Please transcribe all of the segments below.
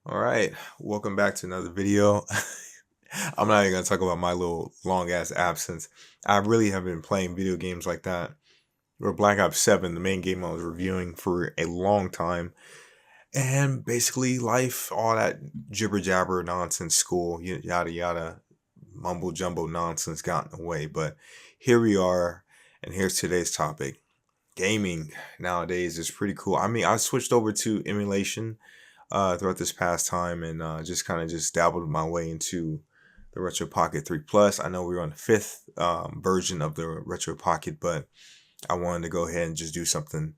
All right, welcome back to another video. I'm not even gonna talk about my little long ass absence. I really have been playing video games like that. Or Black Ops 7, the main game I was reviewing for a long time. And basically life, all that jibber jabber nonsense, school, yada yada, mumble jumbo nonsense got in the way. But here we are, and here's today's topic. Gaming nowadays is pretty cool. I mean, I switched over to emulation throughout this past time and just kind of just dabbled my way into the Retro Pocket 3 Plus. I know we are on the fifth version of the Retro Pocket, but I wanted to go ahead and just do something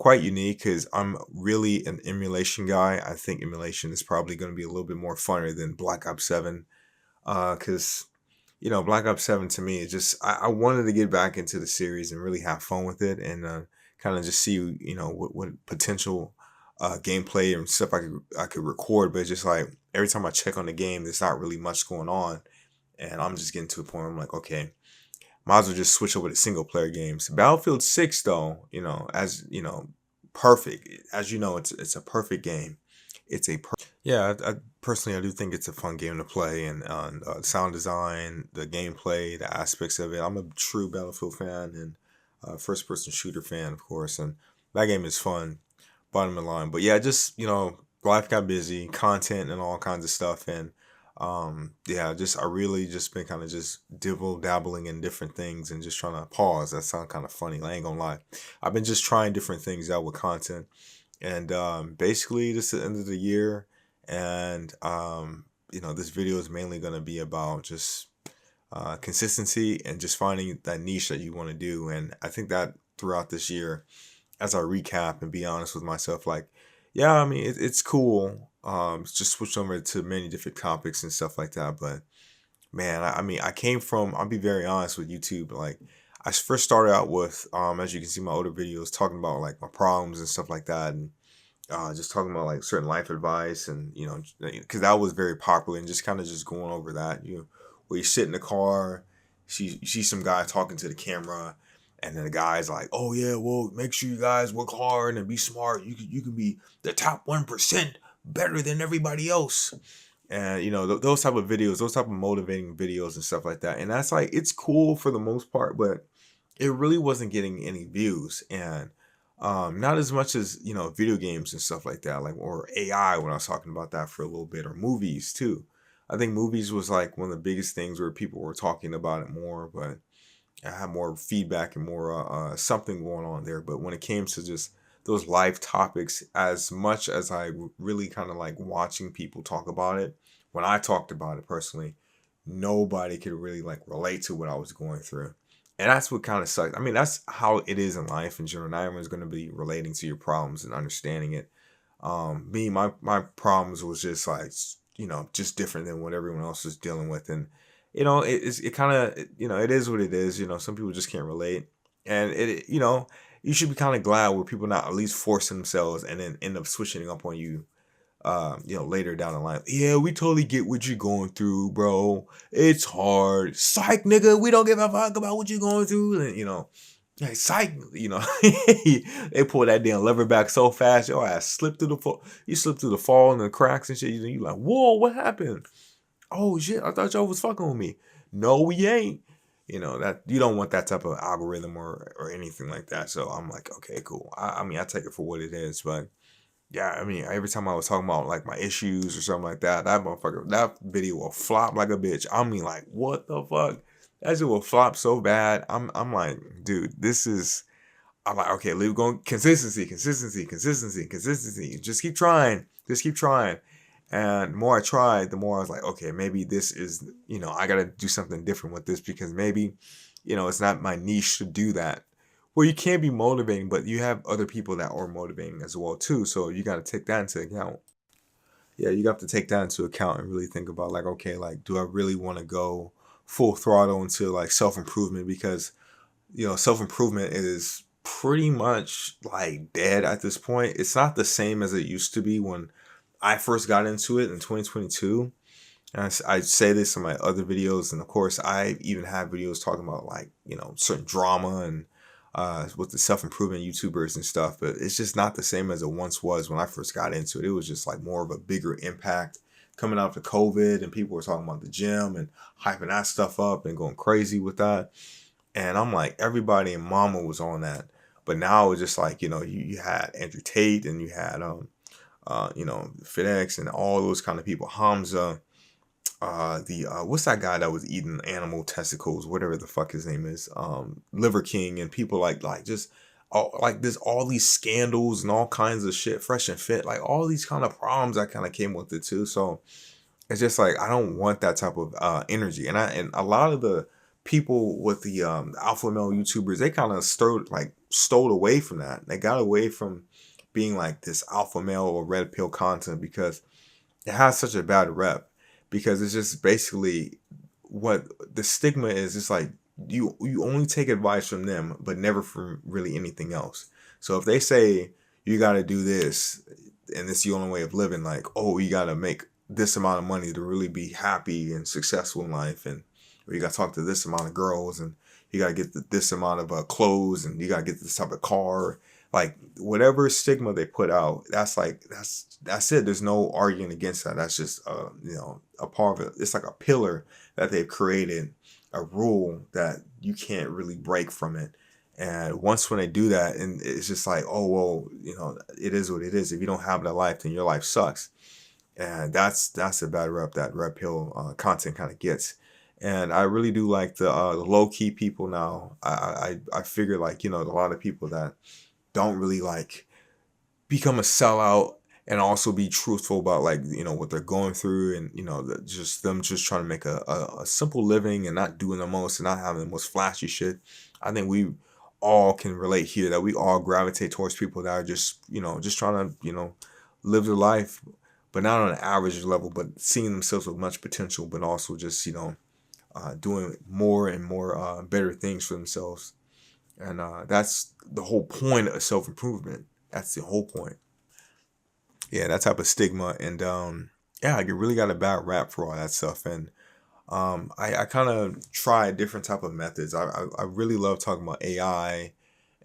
quite unique because I'm really an emulation guy. I think emulation is probably going to be a little bit more funner than Black Ops 7 because Black Ops 7 to me is just I wanted to get back into the series and really have fun with it and kind of just see what potential gameplay and stuff I could record. But it's just like every time I check on the game, there's not really much going on, and I'm just getting to a point where I'm like, okay, might as well just switch over to single player games. Battlefield 6 though, as perfect. As you know, it's a perfect game. Yeah, I personally I do think it's a fun game to play, and sound design, the gameplay, the aspects of it. I'm a true Battlefield fan and first person shooter fan, of course, and that game is fun. Bottom of the line, but yeah, just life got busy, content and all kinds of stuff, and yeah, just I really just been kind of just dabbling in different things and just trying to pause. That sounds kind of funny. I ain't gonna lie. I've been just trying different things out with content, and basically this is the end of the year, and this video is mainly going to be about just consistency and just finding that niche that you want to do. And I think that throughout this year, as I recap and be honest with myself, like, yeah, I mean it's cool. Just switch over to many different topics and stuff like that. But man, I mean, I came from. I'll be very honest with YouTube. Like, I first started out with, as you can see, my older videos talking about like my problems and stuff like that, and just talking about like certain life advice, and because that was very popular, and just kind of just going over that, where you sit in the car, you see some guy talking to the camera, and then the guy's like, "Oh yeah, well, make sure you guys work hard and be smart. You can be the top 1% better than everybody else." And those type of videos, those type of motivating videos and stuff like that, and that's like it's cool for the most part, but it really wasn't getting any views, and not as much as video games and stuff like that, like, or AI when I was talking about that for a little bit, or movies too. I think movies was like one of the biggest things where people were talking about it more, but I had more feedback and more something going on there. But when it came to just those live topics, as much as I really kind of like watching people talk about it, when I talked about it personally, nobody could really like relate to what I was going through. And that's what kind of sucks. I mean, that's how it is in life in general. Not everyone's going to be relating to your problems and understanding it. My problems was just like, just different than what everyone else was dealing with. And, it kind of, it is what it is. Some people just can't relate. And you should be kind of glad where people not at least forcing themselves and then end up switching up on you later down the line. Yeah, we totally get what you're going through, bro. It's hard. Psych, nigga, we don't give a fuck about what you're going through. And, like, psych, they pull that damn lever back so fast, your ass slipped through the fall. You slipped through the fall and the cracks and shit. You like, whoa, what happened? Oh shit, I thought y'all was fucking with me. No, we ain't. That you don't want that type of algorithm or anything like that. So I'm like, okay, cool. I mean, I take it for what it is, but yeah, I mean, every time I was talking about like my issues or something like that, that video will flop like a bitch. I mean, like, what the fuck? That shit will flop so bad. I'm like, dude, this is. I'm like, okay, leave going consistency, consistency, consistency, consistency. Just keep trying. Just keep trying. And the more I tried, the more I was like, okay, maybe this is, I gotta do something different with this because maybe, it's not my niche to do that. Well, you can be motivating, but you have other people that are motivating as well too. So you got to take that into account. Yeah, you got to take that into account and really think about like, okay, like, do I really want to go full throttle into like self improvement? Because self improvement is pretty much like dead at this point. It's not the same as it used to be when I first got into it in 2022. And I say this in my other videos, and of course, I even have videos talking about like certain drama and with the self-improvement YouTubers and stuff, but it's just not the same as it once was when I first got into it. It was just like more of a bigger impact coming out of COVID, and people were talking about the gym and hyping that stuff up and going crazy with that. And I'm like, everybody and mama was on that. But now it's just like, you had Andrew Tate, and you had FedEx and all those kind of people, Hamza, the what's that guy that was eating animal testicles, whatever the fuck his name is, Liver King, and people like just like there's all these scandals and all kinds of shit, Fresh and Fit, like all these kind of problems that kind of came with it too. So it's just like I don't want that type of energy, and a lot of the people with the alpha male YouTubers, they kind of stole away from that. They got away from being like this alpha male or red pill content because it has such a bad rep, because it's just basically what the stigma is. It's like you only take advice from them but never from really anything else. So if they say you got to do this and it's the only way of living, like, oh, you got to make this amount of money to really be happy and successful in life, and or you got to talk to this amount of girls, and you got to get this amount of clothes, and you got to get this type of car, like whatever stigma they put out, that's it. There's no arguing against that. That's just a part of it. It's like a pillar that they've created, a rule that you can't really break from it. And once when they do that, and it's just like, oh well, it is what it is. If you don't have that life, then your life sucks. And that's a bad rep that red pill content kind of gets. And I really do like the low key people now. I figure, like, a lot of people that don't really like become a sellout and also be truthful about, like, what they're going through, and just them just trying to make a simple living and not doing the most and not having the most flashy shit. I think we all can relate here, that we all gravitate towards people that are just just trying to live their life, but not on an average level, but seeing themselves with much potential, but also just doing more and more better things for themselves. And that's the whole point of self-improvement. That's the whole point. Yeah, that type of stigma. And yeah, I really got a bad rap for all that stuff. And I kind of try different type of methods. I really love talking about AI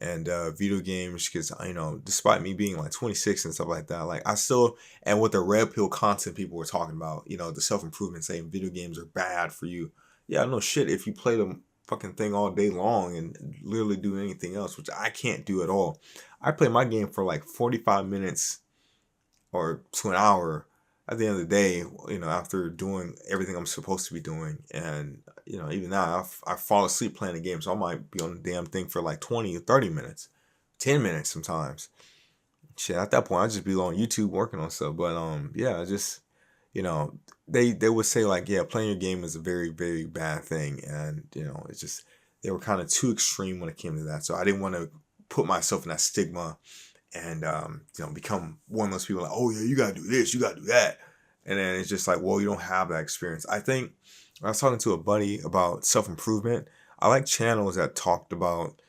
and video games, because despite me being like 26 and stuff like that, like I still, and with the red pill content people were talking about, the self-improvement, saying video games are bad for you. Yeah, no shit. If you play the fucking thing all day long and literally do anything else, which I can't do at all. I play my game for like 45 minutes or to an hour at the end of the day, after doing everything I'm supposed to be doing. And, even now, I fall asleep playing the game, so I might be on the damn thing for like 20 or 30 minutes, 10 minutes sometimes. Shit, at that point, I just be on YouTube working on stuff. But, yeah, just, they would say, like, yeah, playing your game is a very, very bad thing. And, it's just, they were kind of too extreme when it came to that. So I didn't want to put myself in that stigma and become one of those people like, oh yeah, you gotta do this, you gotta do that. And then it's just like, well, you don't have that experience. I think I was talking to a buddy about self-improvement. I like channels that talked about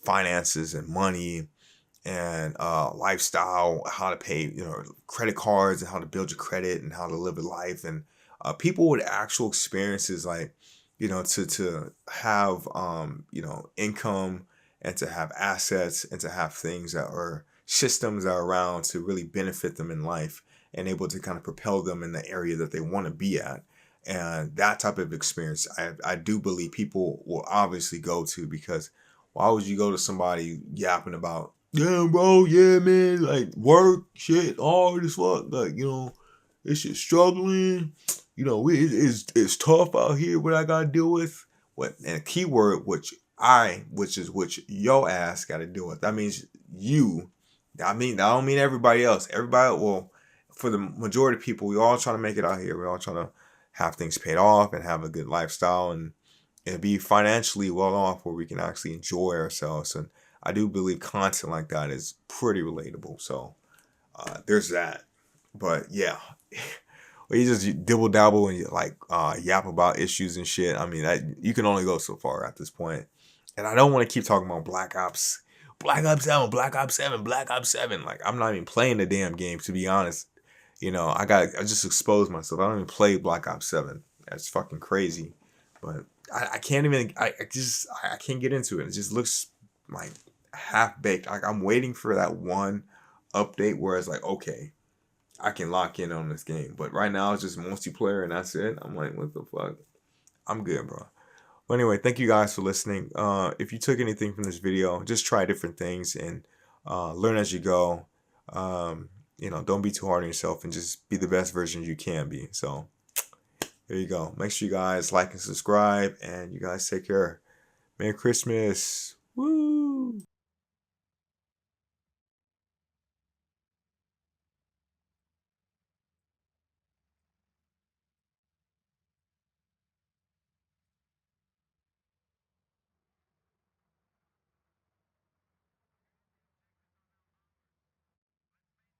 finances and money and lifestyle, how to pay, credit cards, and how to build your credit and how to live a life. And people with actual experiences, like, to have, income, and to have assets, and to have things that are systems that are around to really benefit them in life, and able to kind of propel them in the area that they want to be at. And that type of experience, I do believe people will obviously go to, because why would you go to somebody yapping about, yeah, bro, yeah, man, like work, shit, hard as fuck, like, it's just struggling, it's tough out here, what I gotta deal with. What, and a key word, which your ass gotta deal with. That means you. I don't mean everybody else. Everybody, well, for the majority of people, we all trying to make it out here. We all trying to have things paid off and have a good lifestyle, and be financially well off where we can actually enjoy ourselves. And I do believe content like that is pretty relatable. So there's that. But yeah, you just dibble dabble and like yap about issues and shit. I mean, you can only go so far at this point. And I don't want to keep talking about Black Ops 7, Black Ops 7, Black Ops 7. Like, I'm not even playing the damn game, to be honest. I just exposed myself. I don't even play Black Ops 7. That's fucking crazy. But I can't even, I can't get into it. It just looks like half baked. Like I'm waiting for that one update where it's like, okay, I can lock in on this game. But right now it's just multiplayer and that's it. I'm like, what the fuck? I'm good, bro. Well, anyway, thank you guys for listening. If you took anything from this video, just try different things and learn as you go. Don't be too hard on yourself and just be the best version you can be. So there you go. Make sure you guys like and subscribe, and you guys take care. Merry Christmas.